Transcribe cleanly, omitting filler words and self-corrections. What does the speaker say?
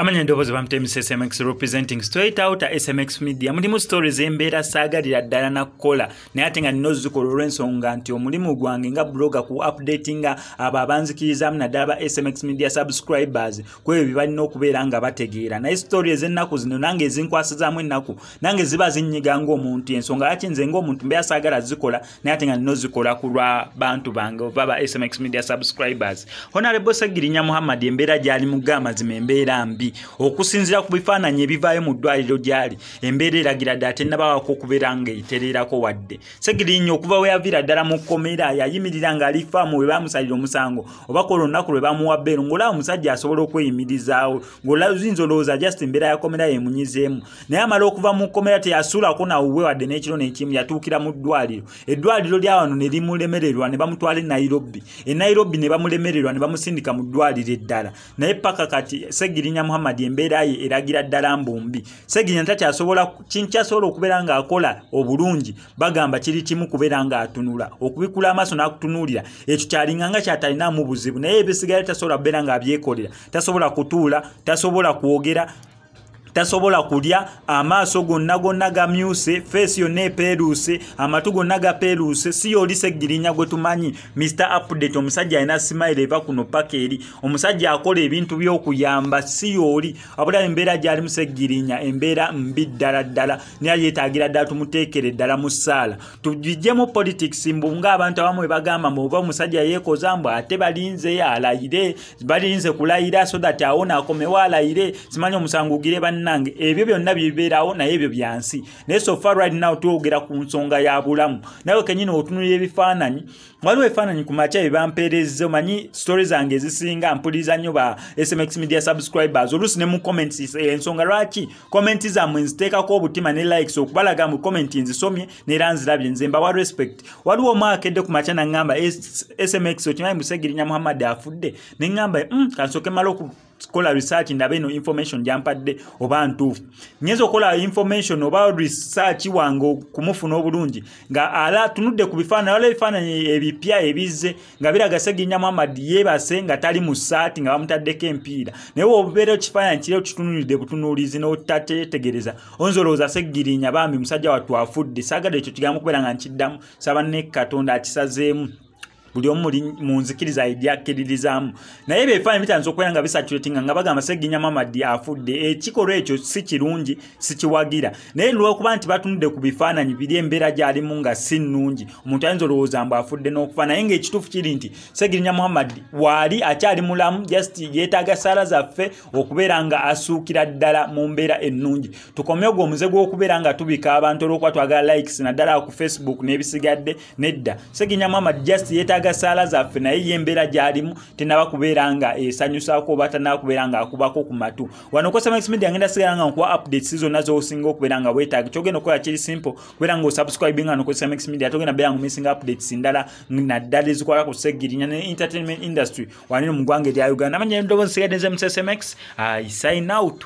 Amanya ndobozi bamtemisa SMX representing straight out SMX media. Mulimu stories embeera saagalira ddala na kola. Naye ate nga nino zikola olw'ensonga nti omulimu gwange nga blogger ku updatinga abo abanzikirizamu naddala ba SMX media subscribers kwebyo bye balina okubeera nga bategeera. Naye stories ez'ennaku zino nange ezinkwasizaamu ennaku nange ziba zinyiga ng'omuntu, ensonga lwaki nze ng'omuntu mbeera saagala zikola naye ate nga nino zikola ku lwa bantu bange oba ba SMX media subscribers. Honorable Segirinya Muhammad embeera gy'ali mu g'amazima embeera mbi. Okusinzira ku bifaananyi ebivaayo mu ddwaliro gy'ali embeera eragira ddala tennabawako okubeera ng'etereerako wadde. Segirinya okuva we yaviira ddala mu kkomera yayimirira ng'ali faamu we baamusalira omusango oba kola olunaku lwe bamuwa bbeero ng'olaba omusajja asobola okweyimirizaawo ng'oyinza olowooza just embeera ya kkomera yemunyizeemu. Naye amala okuva mu kkomera teyasuulako nawuwe wadde n'ekiro n'ekimu yatuukira mu ddwaliro. Eddwaliro lya wano ne limulemererwa ne bamutwala e Nairobi. E Nairobi ne bamulemererwa ne bamusindika mu ddwaliro eddala. Naye paka kati Segirinya Muhammad embeera ye eragira ddala mbumbi. Segirinya takyasobola kinkyasobola okubeera ng'akola obulungi bagamba kiri kimu kubeera ng'atunula okubikula amaaso n'akutunuulira ekyo kyalinga nga kyatalinamu buzibu naye ebisigaye tasobola kubeera ng'abyekolera. Tasobola kutuula, tasobola kwogera, tasobola kulya, amaaso gonna gamyuse, face yonna epeeruuse, amatu gonna gapeeruuse. Si y'oli Segirinya gwe tumanyi Mr. Update, omusajja alina smile eva kuno paka eri, omusajja akola ebintu by'okuyamba. Si y'oli wabula embeera gy'alimu Segirinya embeera mbi ddala naye yeetaagira ddala tumuteekere ddala mu ssaala. Tugijjemu politics mbu ng'abantu abamu bwe bagamba mbu oba omusajja yeekoza mbu ate balinze alayire, balinze kulayira so that awona akomewo alayire, simanyi omusango gire nange ebyo byonna bibeerawo naye ebyo byansi. Naye so far right now twogera ku nsonga ya bulamu. Nawe kenyini otunulira ebifaananyi, waliwo ebifaananyi ku makya bye bampeerezza. Omanyi stories zange ezisinga mpuliriza nnyo ba SMX media subscribers oluusi ne mu comments. Ensonga lwaki comments zammwe nziteekako obutima ne likes okubalaga mu comments nzisomye neera nzirabye, nze mbawa respect. Waliwo omwakedde ku makya naŋŋamba SMX okimanyi mu Segirinya Muhammad afudde, ne ŋŋamba kansooke mala kola research ndabe no information jampadde oba ntuufu. Nyenzo kola information oba research wange kumufuna obulungi nga ala tunudde ku bifaananyi, wala ebifaananyi ebipya ebizze nga biraga Segirinya Muhammad yeebase nga tali mu ssaati nga bamutaddeko empiira. Naye obubeera kifaananyi kiri kitunulidde butunuulizi n'otatetegereza onzolooza Segirinya bambi musajja wattu afudde. Saagala ekyo kigambo kubeera nga nkiddamu saba ne Katonda akisazeemu buli omu mu nzikiriza ebyakiririzaamu. Naye ebifaananyi bitanze okubeera nga bisatulatinga nga bagamba Segirinya Muhammad afudde. Ekikolwa ekyo si kirungi, si kiwagira. Naye lw'okuba nti batunudde ku bifaananyi biri embeera gy'alimu nga si nnungi, omuntu ayinza olowooza mbu afudde n'okufa. Naye ng'ekituufu kiri nti Segirinya Muhammad waali akyali mulamu, just yeetaaga ssaala zaffe okubeera nga asuukira ddala mu mbeera ennungi. Tukomye ogwo omuze gw'okubeera nga tubika abantu olw'okuba twagala likes naddala ku Facebook n'ebisigadde nedda. Segirinya Muhammad just yeetaaga ssaala zaffe naye yembeera gy'alimu tenaba kubeera nga esanyusaako oba tanaba kubeera nga akubako ku matu. Wano ku SMX media ngenda sigala nga nkuwa updates zonna z'osinga okubeera nga weetaaga. Kyogenda okukola kiri simple kubeera nga osubscribinga wano ku SMX media, togenda beera nga missing updates ndala naddala ezikwala ku Segirinya ne entertainment industry wanino mu ggwanga erya Uganda. Amanya endowooza nsigadde nze mu SMX. I sign out.